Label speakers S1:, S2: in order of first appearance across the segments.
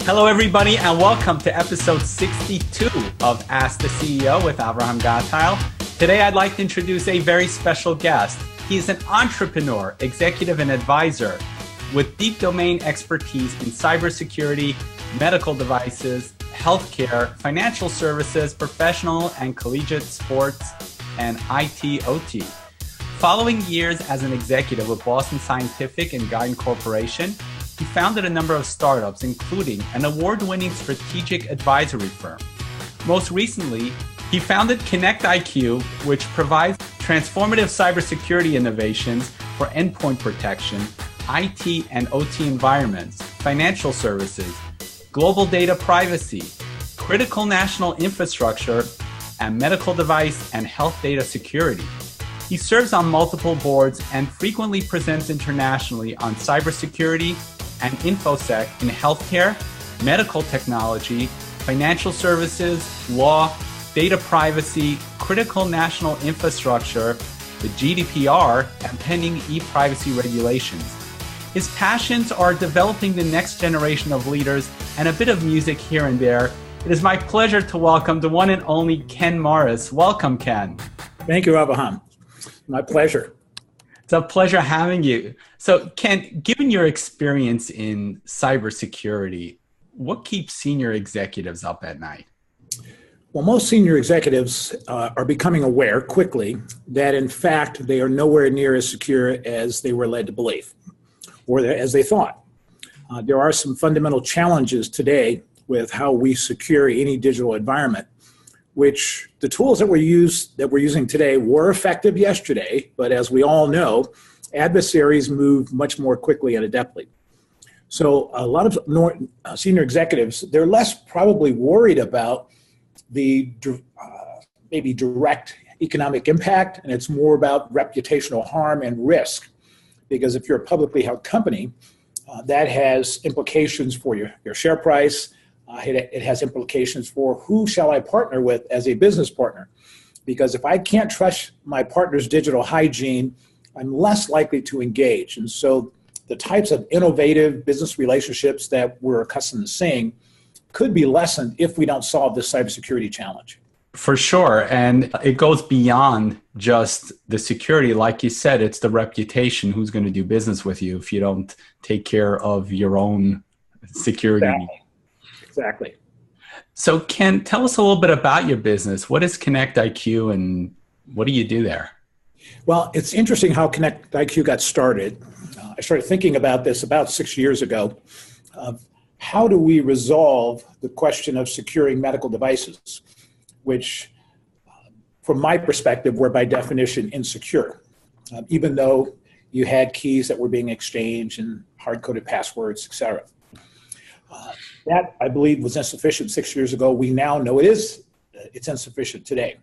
S1: Hello, everybody, and welcome to episode 62 of Ask the CEO with Abraham Gatile. Today, I'd like to introduce a very special guest. He's an entrepreneur, executive, and advisor with deep domain expertise in cybersecurity, medical devices, healthcare, financial services, professional and collegiate sports, and IT/OT. Following years as an executive with Boston Scientific and Guidant Corporation, he founded a number of startups, including an award-winning strategic advisory firm. Most recently, he founded KnectIQ, which provides transformative cybersecurity innovations for endpoint protection, IT and OT environments, financial services, global data privacy, critical national infrastructure, and medical device and health data security. He serves on multiple boards and frequently presents internationally on cybersecurity and infosec in healthcare, medical technology, financial services, law, data privacy, critical national infrastructure, the GDPR, and pending e-privacy regulations. His passions are developing the next generation of leaders and a bit of music here and there. It is my pleasure to welcome the one and only Ken Morris. Welcome, Ken.
S2: Thank you, Abraham. My pleasure.
S1: It's a pleasure having you. So, Ken, given your experience in cybersecurity, what keeps senior executives up at night?
S2: Well, most senior executives are becoming aware quickly that, in fact, they are nowhere near as secure as they were led to believe, or as they thought. There are some fundamental challenges today with how we secure any digital environment, which the tools that we're using today were effective yesterday, but as we all know, adversaries move much more quickly and adeptly. So a lot of senior executives, they're less probably worried about the maybe direct economic impact, and it's more about reputational harm and risk. Because if you're a publicly held company, that has implications for your share price. It has implications for who shall I partner with as a business partner. Because if I can't trust my partner's digital hygiene, I'm less likely to engage. And so the types of innovative business relationships that we're accustomed to seeing could be lessened if we don't solve this cybersecurity challenge.
S1: For sure. And it goes beyond just the security. Like you said, it's the reputation. Who's going to do business with you if you don't take care of your own security?
S2: Exactly.
S1: So Ken, tell us a little bit about your business. What is KnectIQ and what do you do there?
S2: Well, it's interesting how KnectIQ got started. I started thinking about this about 6 years ago. How do we resolve the question of securing medical devices, which from my perspective were by definition insecure, even though you had keys that were being exchanged and hard-coded passwords, et cetera. That, I believe, was insufficient 6 years ago. We now know it's insufficient today.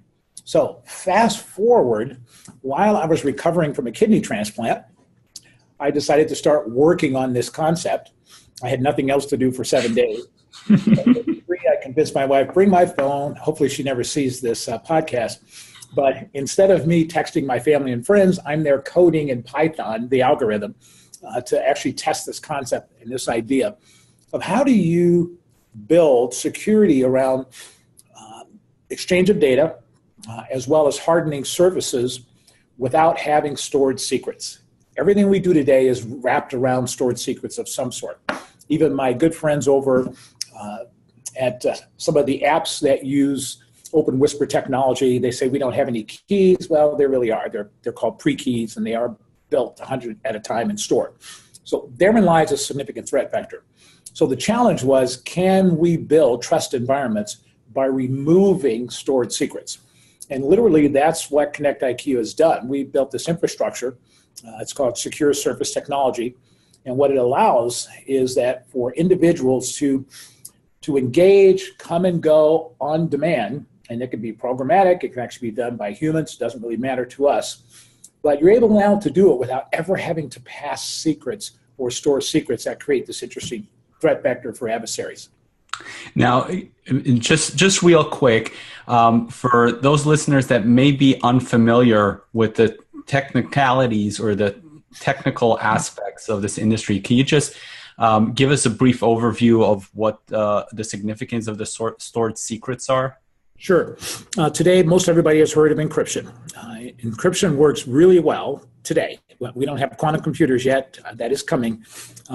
S2: So fast forward, while I was recovering from a kidney transplant, I decided to start working on this concept. I had nothing else to do for 7 days. I convinced my wife, bring my phone. Hopefully she never sees this podcast. But instead of me texting my family and friends, I'm there coding in Python, the algorithm, to actually test this concept and this idea of how do you build security around exchange of data, as well as hardening services without having stored secrets. Everything we do today is wrapped around stored secrets of some sort. Even my good friends over at some of the apps that use open whisper technology, they say we don't have any keys. Well, they really are. They're called pre-keys, and they are built 100 at a time and stored. So therein lies a significant threat vector. So the challenge was, can we build trust environments by removing stored secrets? And literally, that's what KnectIQ has done. We built this infrastructure. It's called Secure Surface Technology. And what it allows is that for individuals to engage, come and go on demand, and it can be programmatic, it can actually be done by humans, doesn't really matter to us. But you're able now to do it without ever having to pass secrets or store secrets that create this interesting threat vector for adversaries.
S1: Now, just real quick, for those listeners that may be unfamiliar with the technicalities or the technical aspects of this industry, can you just give us a brief overview of what the significance of the stored secrets are?
S2: Sure. Today, most everybody has heard of encryption. Encryption works really well today. We don't have quantum computers yet. That is coming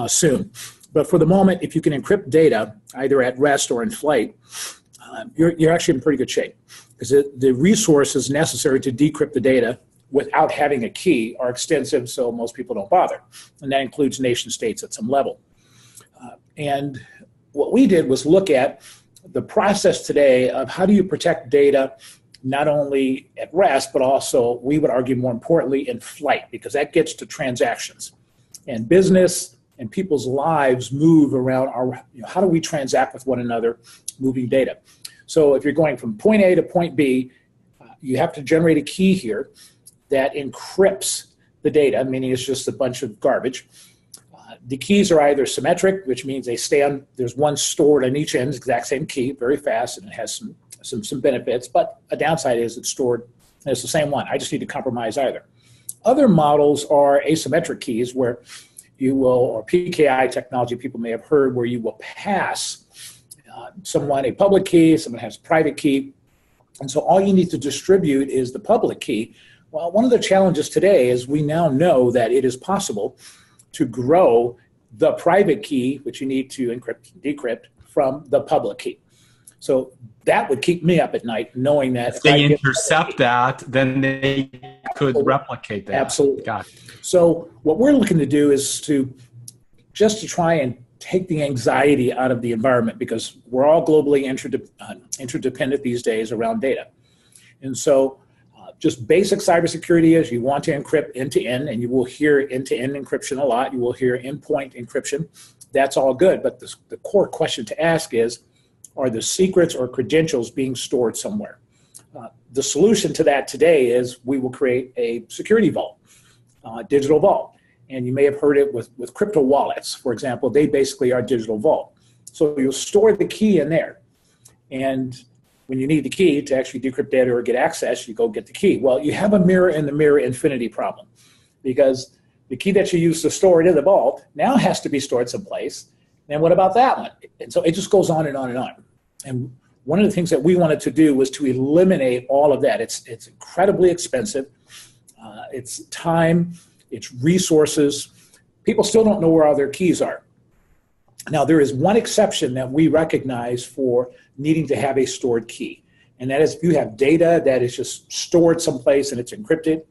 S2: soon. But for the moment, if you can encrypt data, either at rest or in flight, you're actually in pretty good shape. Because the resources necessary to decrypt the data without having a key are extensive, so most people don't bother. And that includes nation states at some level. And what we did was look at the process today of how do you protect data not only at rest, but also, we would argue more importantly, in flight, because that gets to transactions. And business and people's lives move around how do we transact with one another moving data. So if you're going from point A to point B, you have to generate a key here that encrypts the data, meaning it's just a bunch of garbage. The keys are either symmetric, which means they stay on, there's one stored on each end, exact same key, very fast, and it has some benefits, but a downside is it's stored, and it's the same one. I just need to compromise either. Other models are asymmetric keys where you will, or PKI technology people may have heard, where you will pass someone a public key, someone has a private key, and so all you need to distribute is the public key. Well, one of the challenges today is we now know that it is possible to grow the private key, which you need to encrypt, decrypt, from the public key. So that would keep me up at night, knowing that
S1: if they intercept that, then they could replicate that.
S2: Absolutely.
S1: Got it.
S2: So what we're looking to do is to try and take the anxiety out of the environment, because we're all globally interdependent these days around data. And so just basic cybersecurity is you want to encrypt end-to-end, and you will hear end-to-end encryption a lot. You will hear endpoint encryption. That's all good, but the core question to ask is, are the secrets or credentials being stored somewhere? The solution to that today is we will create a security vault, digital vault. And you may have heard it with crypto wallets, for example. They basically are digital vault. So you'll store the key in there. And when you need the key to actually decrypt data or get access, you go get the key. Well, you have a mirror in the mirror infinity problem, because the key that you use to store it in the vault now has to be stored someplace. And what about that one? And so it just goes on and on and on. And one of the things that we wanted to do was to eliminate all of that. It's incredibly expensive. It's time, it's resources. People still don't know where all their keys are. Now, there is one exception that we recognize for needing to have a stored key. And that is, if you have data that is just stored someplace and it's encrypted,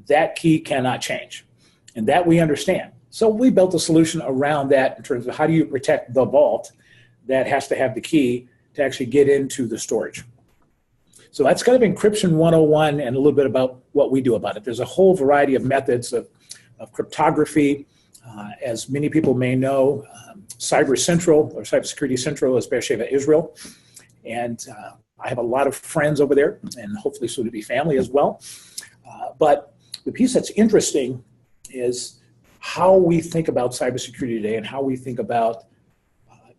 S2: that key cannot change. And that we understand. So we built a solution around that in terms of how do you protect the vault that has to have the key to actually get into the storage. So that's kind of encryption 101 and a little bit about what we do about it. There's a whole variety of methods of cryptography. As many people may know, Cyber Central, or Cybersecurity Central, is Beersheba, Israel. And I have a lot of friends over there, and hopefully soon to be family as well. But the piece that's interesting is how we think about cybersecurity today and how we think about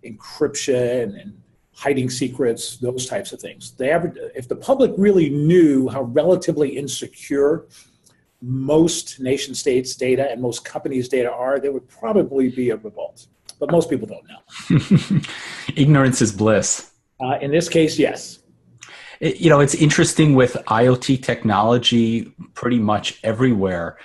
S2: encryption and hiding secrets, those types of things. If the public really knew how relatively insecure most nation states' data and most companies' data are, there would probably be a revolt. But most people don't know.
S1: Ignorance is bliss.
S2: In this case, yes.
S1: It's interesting with IoT technology pretty much everywhere.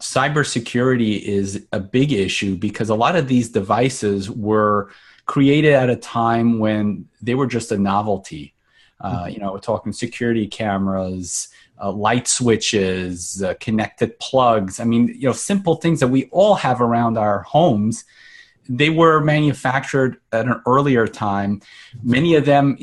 S1: Cybersecurity is a big issue because a lot of these devices were created at a time when they were just a novelty. We're talking security cameras, light switches, connected plugs. I mean, simple things that we all have around our homes. They were manufactured at an earlier time. Many of them,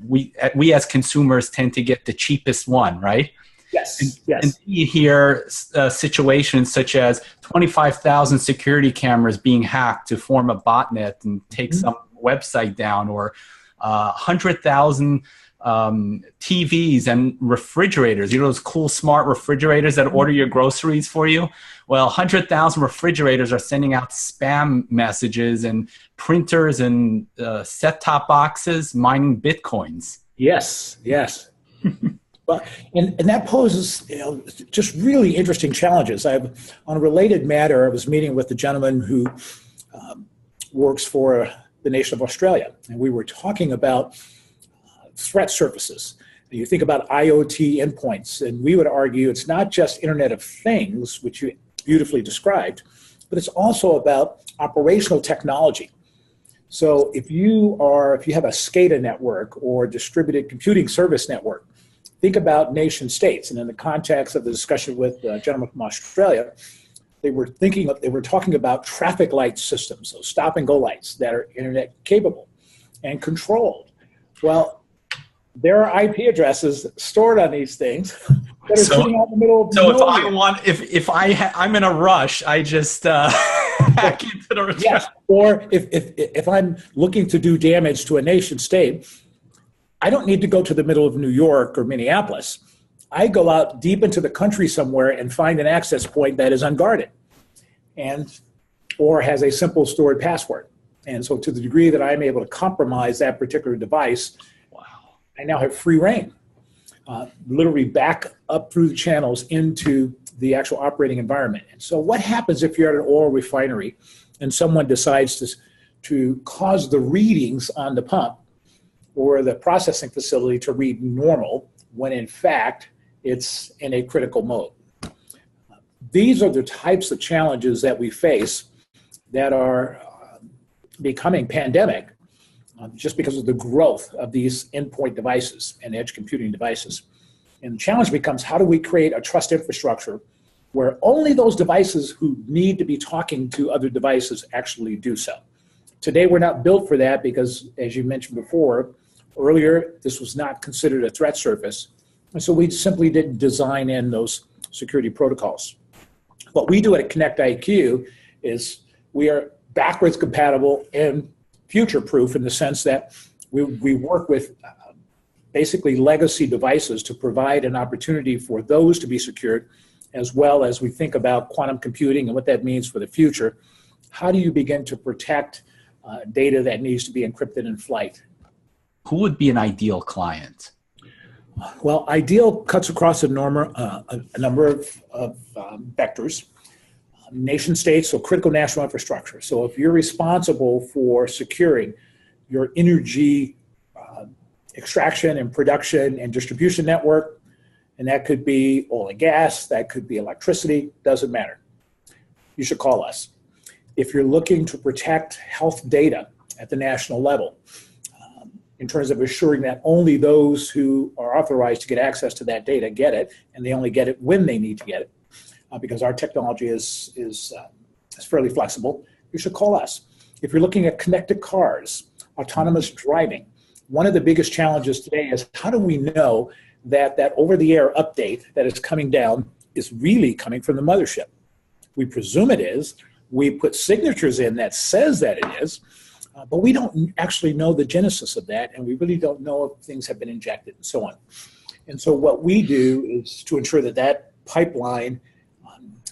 S1: we as consumers tend to get the cheapest one, right?
S2: Yes.
S1: And you hear situations such as 25,000 security cameras being hacked to form a botnet and take some website down, or 100,000 TVs and refrigerators, those cool smart refrigerators that order your groceries for you. Well, 100,000 refrigerators are sending out spam messages, and printers and set-top boxes mining Bitcoins.
S2: Yes. Well, and that poses just really interesting challenges. On a related matter, I was meeting with a gentleman who works for the nation of Australia. And we were talking about threat surfaces. You think about IoT endpoints, and we would argue it's not just Internet of Things, which you beautifully described, but it's also about operational technology. So if you have a SCADA network or distributed computing service network, think about nation states. And in the context of the discussion with the gentleman from Australia, they were talking about traffic light systems, so stop and go lights that are internet capable and controlled. Well, there are IP addresses stored on these things that are sitting out in the middle of nowhere.
S1: If I'm in a rush, I just hack into the address.
S2: Yes, or if I'm looking to do damage to a nation state, I don't need to go to the middle of New York or Minneapolis. I go out deep into the country somewhere and find an access point that is unguarded or has a simple stored password. And so to the degree that I'm able to compromise that particular device, I now have free reign, literally back up through the channels into the actual operating environment. And so what happens if you're at an oil refinery and someone decides to cause the readings on the pump or the processing facility to read normal when in fact it's in a critical mode? These are the types of challenges that we face that are becoming pandemic just because of the growth of these endpoint devices and edge computing devices. And the challenge becomes, how do we create a trust infrastructure where only those devices who need to be talking to other devices actually do so? Today, we're not built for that because, as you mentioned before, earlier, this was not considered a threat surface. And so we simply didn't design in those security protocols. What we do at KnectIQ is we are backwards compatible and future-proof in the sense that we work with basically legacy devices to provide an opportunity for those to be secured, as well as we think about quantum computing and what that means for the future. How do you begin to protect data that needs to be encrypted in flight?
S1: Who would be an ideal client?
S2: Well, ideal cuts across a number of vectors. Nation states, so critical national infrastructure. So if you're responsible for securing your energy extraction and production and distribution network, and that could be oil and gas, that could be electricity, doesn't matter. You should call us. If you're looking to protect health data at the national level, in terms of assuring that only those who are authorized to get access to that data get it, and they only get it when they need to get it, because our technology is fairly flexible, you should call us. If you're looking at connected cars, autonomous driving, one of the biggest challenges today is how do we know that that over-the-air update that is coming down is really coming from the mothership? We presume it is. We put signatures in that says that it is, but we don't actually know the genesis of that, and we really don't know if things have been injected and so on. And so what we do is to ensure that that pipeline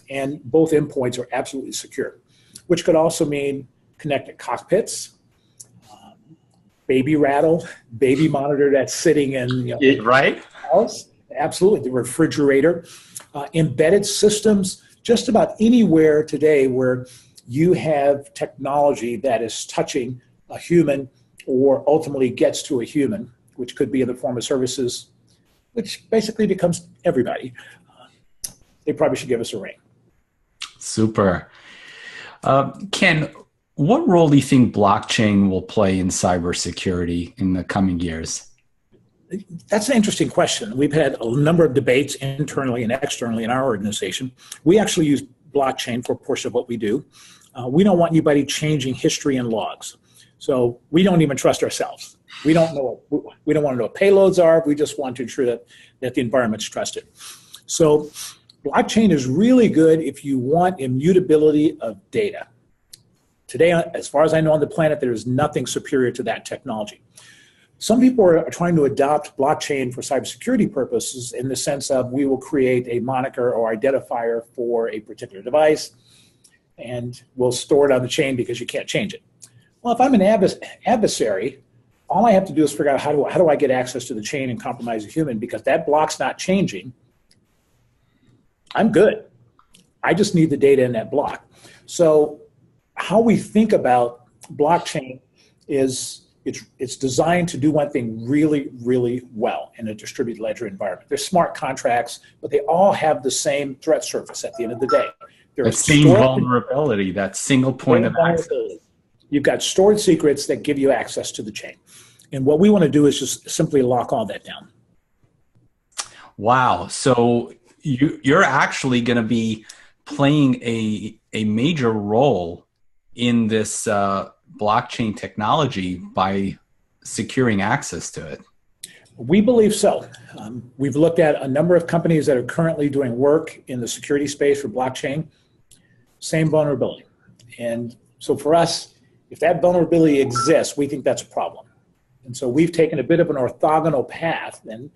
S2: and both endpoints are absolutely secure, which could also mean connected cockpits, baby rattle, baby monitor that's sitting in
S1: right
S2: house, absolutely, the refrigerator, embedded systems, just about anywhere today where you have technology that is touching a human or ultimately gets to a human, which could be in the form of services, which basically becomes everybody. They probably should give us a ring.
S1: Super. Ken, what role do you think blockchain will play in cybersecurity in the coming years?
S2: That's an interesting question. We've had a number of debates internally and externally in our organization. We actually use blockchain for a portion of what we do. We don't want anybody changing history and logs. So we don't even trust ourselves. We don't want to know what payloads are. We just want to ensure that the environment's trusted. So blockchain is really good if you want immutability of data. Today, as far as I know on the planet, there is nothing superior to that technology. Some people are trying to adopt blockchain for cybersecurity purposes in the sense of we will create a moniker or identifier for a particular device and we'll store it on the chain because you can't change it. Well, if I'm an adversary, all I have to do is figure out how do I get access to the chain and compromise a human, because that block's not changing. I'm good. I just need the data in that block. So how we think about blockchain is it's designed to do one thing really, really well in a distributed ledger environment. They're smart contracts, but they all have the same threat surface at the end of the day.
S1: The same vulnerability, that single point of access.
S2: You've got stored secrets that give you access to the chain. And what we want to do is just simply lock all that down.
S1: Wow. So you're actually going to be playing a major role in this blockchain technology by securing access to it.
S2: We believe so. We've looked at a number of companies that are currently doing work in the security space for blockchain. Same vulnerability. And so for us, if that vulnerability exists, we think that's a problem. And so we've taken a bit of an orthogonal path, and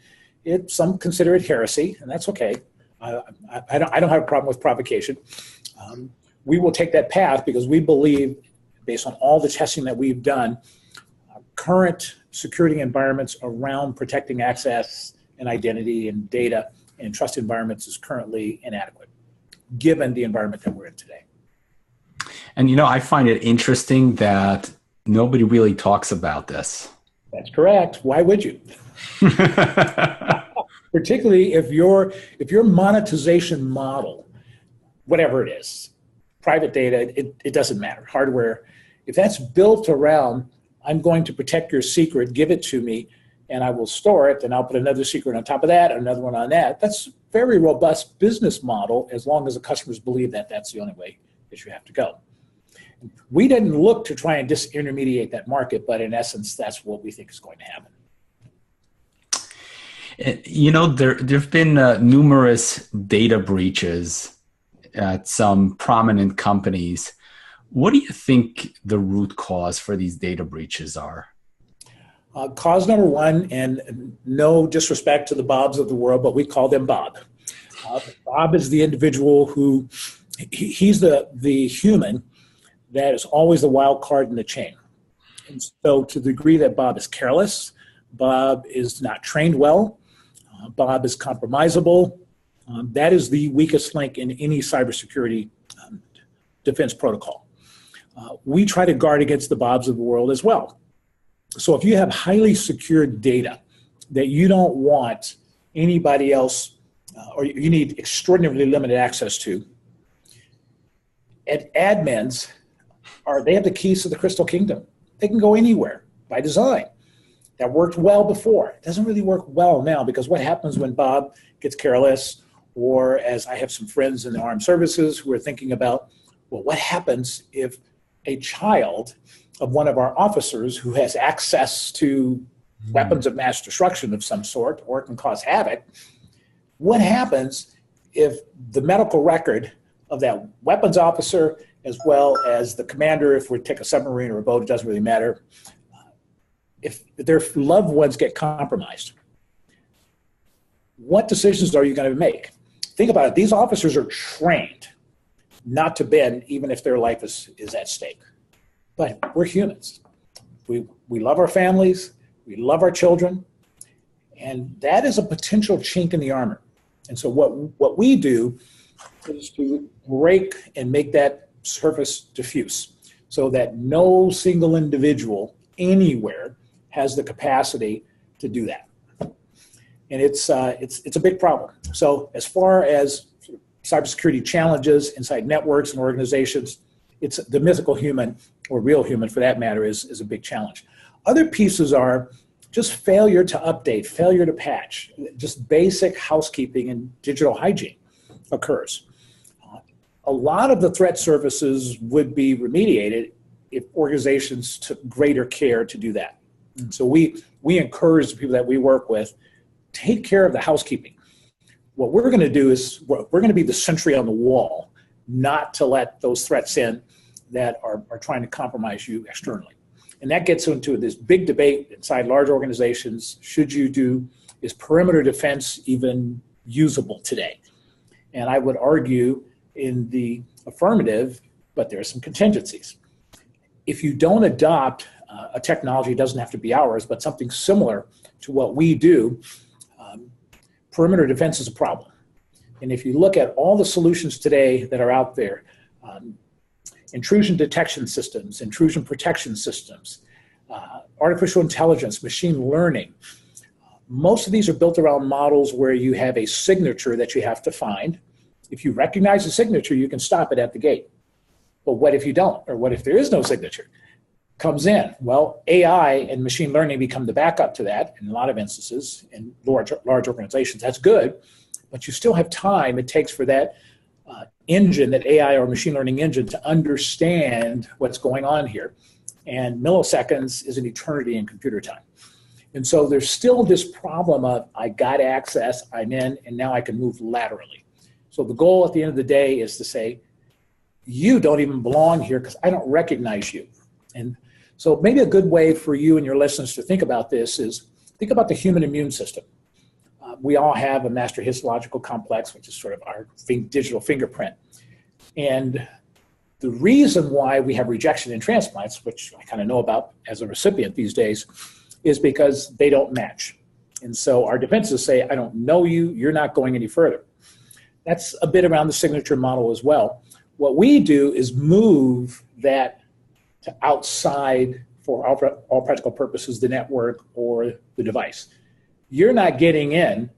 S2: some consider it heresy, and that's okay. I don't have a problem with provocation. We will take that path because we believe, based on all the testing that we've done, current security environments around protecting access and identity and data in trust environments is currently inadequate, given the environment that we're in today.
S1: And I find it interesting that nobody really talks about this.
S2: That's correct. Why would you? Particularly if your monetization model, whatever it is, private data, it doesn't matter, hardware, if that's built around, I'm going to protect your secret, give it to me, and I will store it, and I'll put another secret on top of that, another one on that. That's a very robust business model as long as the customers believe that that's the only way that you have to go. We didn't look to try and disintermediate that market, but in essence, that's what we think is going to happen.
S1: There've been numerous data breaches at some prominent companies. What do you think the root cause for these data breaches are?
S2: Cause number one, and no disrespect to the Bobs of the world, but we call them Bob. Bob is the individual who, he's the human that is always the wild card in the chain. And so to the degree that Bob is careless, Bob is not trained well, Bob is compromisable, that is the weakest link in any cybersecurity defense protocol. We try to guard against the Bobs of the world as well. So if you have highly secured data that you don't want anybody else, or you need extraordinarily limited access to, admins they have the keys to the crystal kingdom. They can go anywhere by design. That worked well before. It doesn't really work well now, because what happens when Bob gets careless, or as I have some friends in the armed services who are thinking about, well, what happens if a child of one of our officers who has access to weapons of mass destruction of some sort, or can cause havoc, what happens if the medical record of that weapons officer, as well as the commander, if we take a submarine or a boat, it doesn't really matter, if their loved ones get compromised? What decisions are you going to make? Think about it. These officers are trained not to bend, even if their life is at stake. But we're humans. We love our families. We love our children. And that is a potential chink in the armor. And so what we do is to break and make that surface diffuse, so that no single individual anywhere has the capacity to do that. And it's a big problem. So as far as cybersecurity challenges inside networks and organizations, it's the mythical human, or real human for that matter, is a big challenge. Other pieces are just failure to update, failure to patch, just basic housekeeping and digital hygiene occurs. A lot of the threat surfaces would be remediated if organizations took greater care to do that. And so we encourage the people that we work with, take care of the housekeeping. What we're going to do is we're going to be the sentry on the wall, not to let those threats in that are trying to compromise you externally. And that gets into this big debate inside large organizations. Is perimeter defense even usable today? And I would argue in the affirmative, but there are some contingencies. If you don't adopt a technology, it doesn't have to be ours, but something similar to what we do, perimeter defense is a problem. And if you look at all the solutions today that are out there, intrusion detection systems, intrusion protection systems, artificial intelligence, machine learning. Most of these are built around models where you have a signature that you have to find. If you recognize the signature, you can stop it at the gate. But what if you don't? Or what if there is no signature? Comes in. Well, AI and machine learning become the backup to that in a lot of instances in large organizations. That's good, but you still have time it takes for that engine, that AI or machine learning engine, to understand what's going on here. And milliseconds is an eternity in computer time. And so there's still this problem of I got access, I'm in, and now I can move laterally. So the goal at the end of the day is to say, you don't even belong here because I don't recognize you. And so maybe a good way for you and your listeners to think about this is think about the human immune system. We all have a master histological complex, which is sort of our digital fingerprint. And the reason why we have rejection in transplants, which I kind of know about as a recipient these days, is because they don't match. And so our defenses say, I don't know you, you're not going any further. That's a bit around the signature model as well. What we do is move that to outside, for all practical purposes, the network or the device. You're not getting in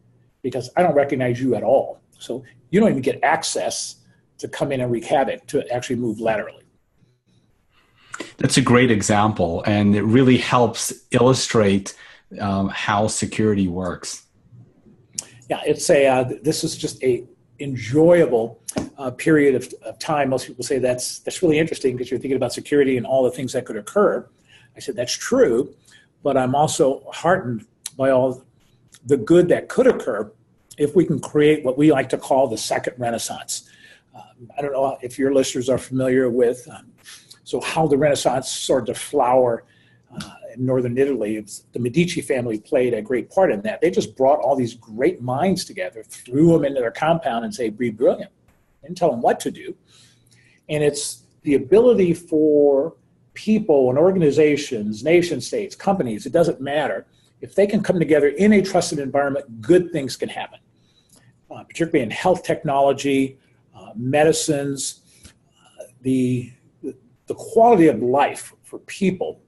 S2: because I don't recognize you at all. So you don't even get access to come in and wreak havoc, to actually move laterally.
S1: That's a great example, and it really helps illustrate how security works.
S2: Yeah, it's this is just a enjoyable period of time. Most people say that's really interesting because you're thinking about security and all the things that could occur. I said, that's true, but I'm also heartened by all the good that could occur if we can create what we like to call the second Renaissance. I don't know if your listeners are familiar with so how the Renaissance started to flower in northern Italy. The Medici family played a great part in that. They just brought all these great minds together, threw them into their compound and say, be brilliant. Didn't tell them what to do. And it's the ability for people and organizations, nation states, companies, it doesn't matter. If they can come together in a trusted environment, good things can happen, particularly in health technology, medicines. The quality of life for people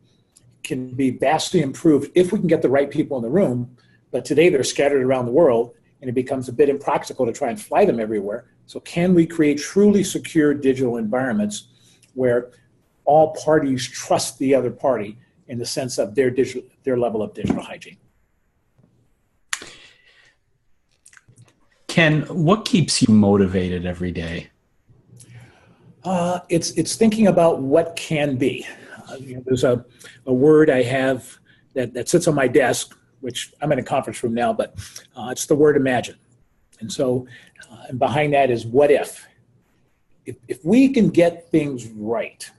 S2: can be vastly improved if we can get the right people in the room. But today they're scattered around the world, and it becomes a bit impractical to try and fly them everywhere. So can we create truly secure digital environments where all parties trust the other party in the sense of their level of digital hygiene?
S1: Ken, what keeps you motivated every day?
S2: It's thinking about what can be. There's a word I have that sits on my desk, which I'm in a conference room now, but it's the word imagine. And so and behind that is what if. If we can get things right,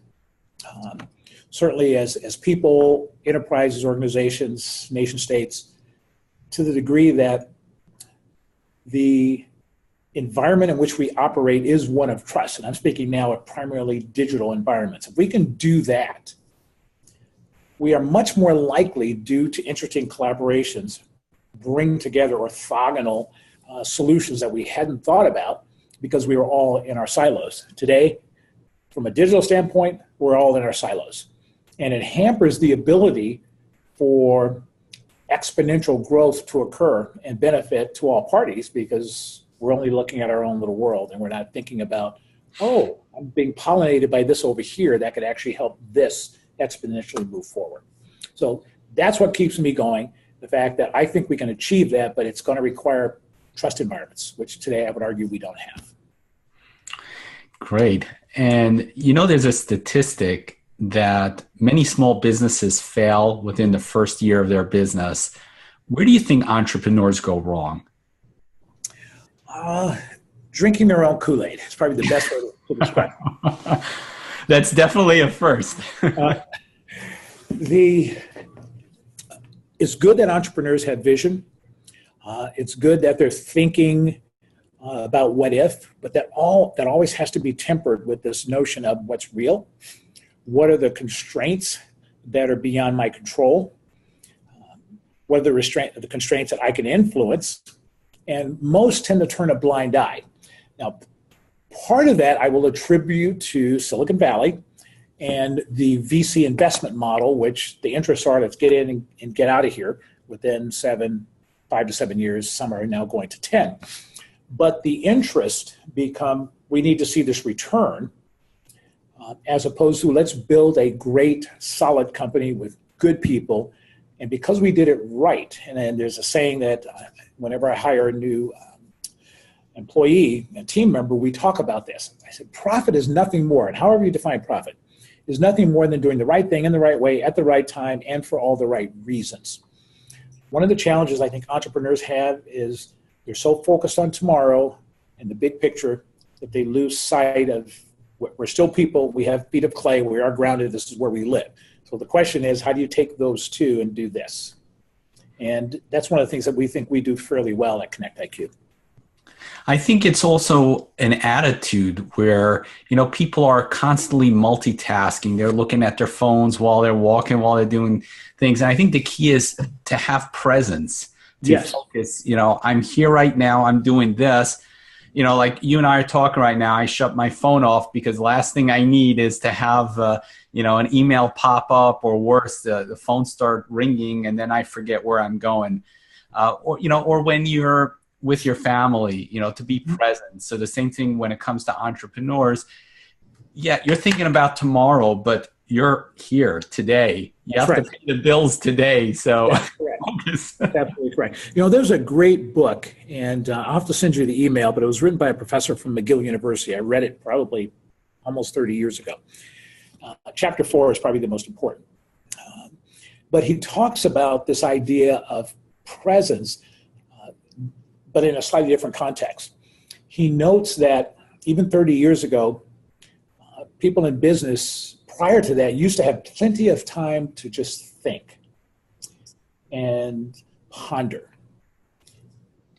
S2: certainly as people, enterprises, organizations, nation states, to the degree that the environment in which we operate is one of trust, and I'm speaking now of primarily digital environments. If we can do that, we are much more likely, due to interesting collaborations, bring together orthogonal solutions that we hadn't thought about because we were all in our silos. Today, from a digital standpoint, we're all in our silos. And it hampers the ability for exponential growth to occur and benefit to all parties because we're only looking at our own little world and we're not thinking about, oh, I'm being pollinated by this over here that could actually help this exponentially move forward. So that's what keeps me going, the fact that I think we can achieve that, but it's going to require trust environments, which today I would argue we don't have.
S1: Great. And there's a statistic that many small businesses fail within the first year of their business. Where do you think entrepreneurs go wrong?
S2: Drinking their own Kool-Aid. It's probably the best way to describe it.
S1: That's definitely a first.
S2: It's good that entrepreneurs have vision. It's good that they're thinking about what if, but that always has to be tempered with this notion of what's real. What are the constraints that are beyond my control? What are the constraints that I can influence? And most tend to turn a blind eye. Now, part of that I will attribute to Silicon Valley and the VC investment model, which the interests are, let's get in and get out of here within 5 to 7 years. Some are now going to 10. But the interest become, we need to see this return, as opposed to let's build a great, solid company with good people. And because we did it right, and then there's a saying that whenever I hire a new employee, a team member, we talk about this. I said, profit is nothing more, and however you define profit, is nothing more than doing the right thing in the right way at the right time and for all the right reasons. One of the challenges I think entrepreneurs have is they're so focused on tomorrow and the big picture that they lose sight of we're still people, we have feet of clay, we are grounded, this is where we live. So the question is, how do you take those two and do this? And that's one of the things that we think we do fairly well at KnectIQ.
S1: I think it's also an attitude where, people are constantly multitasking. They're looking at their phones while they're walking, while they're doing things. And I think the key is to have presence, to focus, I'm here right now, I'm doing this. Like you and I are talking right now, I shut my phone off because the last thing I need is to have, an email pop up, or worse, the phone start ringing and then I forget where I'm going. Or when you're with your family, to be present. So the same thing when it comes to entrepreneurs. Yeah, you're thinking about tomorrow, but you're here today. You have to pay the bills today. So
S2: that's correct. That's absolutely correct. There's a great book, and I'll have to send you the email, but it was written by a professor from McGill University. I read it probably almost 30 years ago. Chapter 4 is probably the most important. But he talks about this idea of presence, but in a slightly different context. He notes that even 30 years ago, people in business prior to that used to have plenty of time to just think and ponder.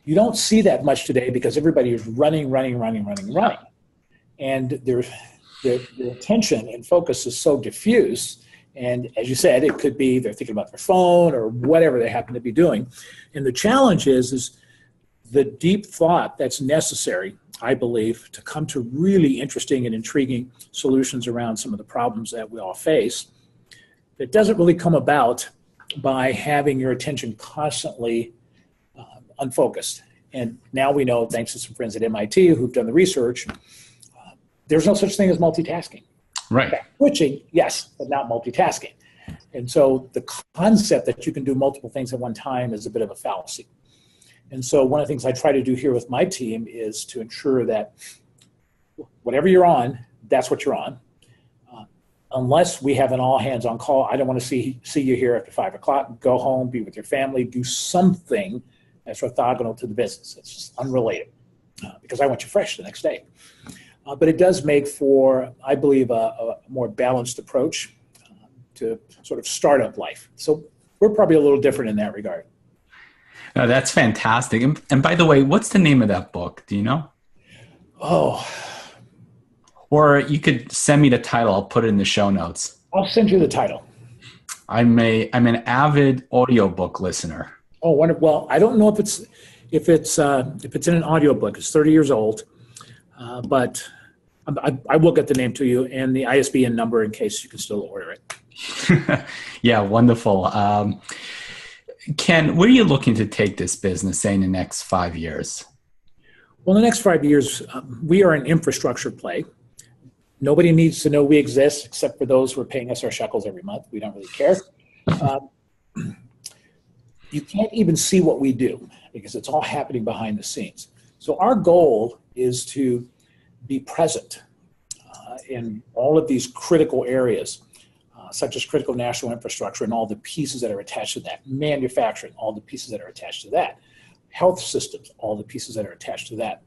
S2: You don't see that much today because everybody is running. And their attention and focus is so diffuse. And as you said, it could be they're thinking about their phone or whatever they happen to be doing. And the challenge is the deep thought that's necessary, I believe, to come to really interesting and intriguing solutions around some of the problems that we all face. It doesn't really come about by having your attention constantly unfocused. And now we know, thanks to some friends at MIT who've done the research, there's no such thing as multitasking.
S1: Right.
S2: Switching, yes, but not multitasking. And so the concept that you can do multiple things at one time is a bit of a fallacy. And so one of the things I try to do here with my team is to ensure that whatever you're on, that's what you're on. Unless we have an all hands on call, I don't want to see you here after 5 o'clock. Go home, be with your family, do something that's orthogonal to the business. It's just unrelated because I want you fresh the next day. But it does make for, I believe, a more balanced approach to sort of startup life. So we're probably a little different in that regard.
S1: No, that's fantastic. And by the way, what's the name of that book? Do you know?
S2: Oh.
S1: Or you could send me the title. I'll put it in the show notes.
S2: I'll send you the title.
S1: I'm an avid audiobook listener.
S2: Oh, wonderful. Well, I don't know if it's in an audiobook. It's 30 years old, but I will get the name to you and the ISBN number in case you can still order it.
S1: Yeah, wonderful. Ken, where are you looking to take this business, say, in the next 5 years?
S2: Well, in the next 5 years, we are an infrastructure play. Nobody needs to know we exist except for those who are paying us our shekels every month. We don't really care. You can't even see what we do because it's all happening behind the scenes. So our goal is to be present in all of these critical areas, such as critical national infrastructure and all the pieces that are attached to that, manufacturing, all the pieces that are attached to that, health systems, all the pieces that are attached to that.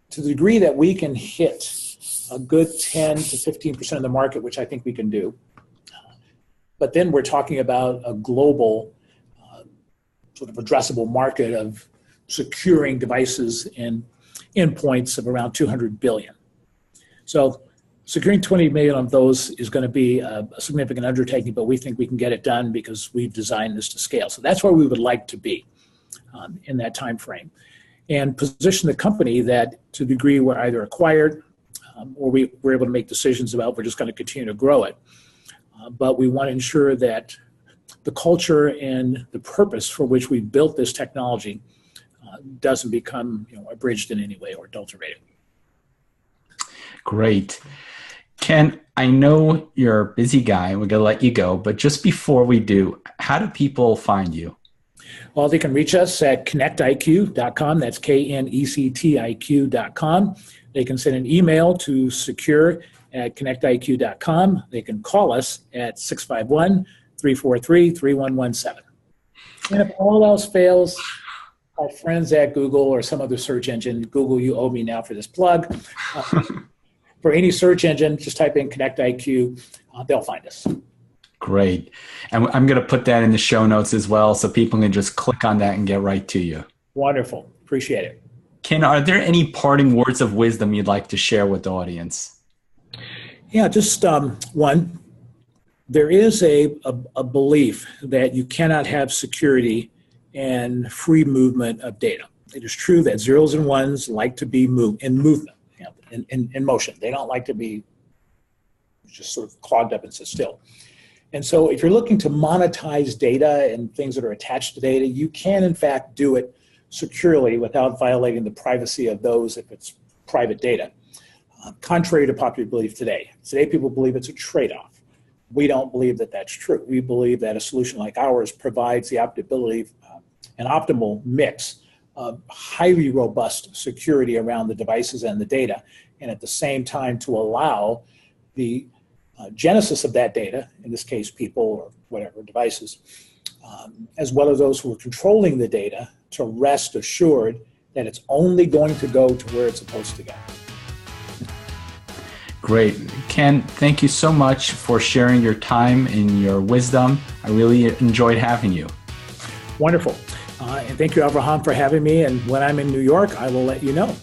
S2: To the degree that we can hit a good 10 to 15% of the market, which I think we can do. But then we're talking about a global sort of addressable market of securing devices and endpoints of around 200 billion. So securing 20 million of those is going to be a significant undertaking, but we think we can get it done because we've designed this to scale. So that's where we would like to be in that time frame. and position the company that to the degree we're either acquired or we're able to make decisions about we're just going to continue to grow it. But we want to ensure that the culture and the purpose for which we built this technology doesn't become abridged in any way or adulterated.
S1: Great. Ken, I know you're a busy guy, we're going to let you go, but just before we do, how do people find you?
S2: Well, they can reach us at KnectIQ.com. That's KNECTIQ.com. They can send an email to secure@KnectIQ.com. They can call us at 651-343-3117. And if all else fails, our friends at Google or some other search engine, Google, you owe me now for this plug. For any search engine, just type in KnectIQ, they'll find us.
S1: Great. And I'm going to put that in the show notes as well so people can just click on that and get right to you.
S2: Wonderful. Appreciate it.
S1: Ken, are there any parting words of wisdom you'd like to share with the audience?
S2: Yeah, just one. There is a belief that you cannot have security and free movement of data. It is true that zeros and ones like to be in movement, in motion. They don't like to be just sort of clogged up and sit still. And so if you're looking to monetize data and things that are attached to data, you can in fact do it securely without violating the privacy of those if it's private data. Contrary to popular belief today. Today people believe it's a trade-off. We don't believe that that's true. We believe that a solution like ours provides the optimal mix of highly robust security around the devices and the data, and at the same time to allow the genesis of that data, in this case people or whatever devices, as well as those who are controlling the data, to rest assured that it's only going to go to where it's supposed to go.
S1: Great. Ken, thank you so much for sharing your time and your wisdom. I really enjoyed having you.
S2: Wonderful. And thank you, Avraham, for having me. And when I'm in New York, I will let you know.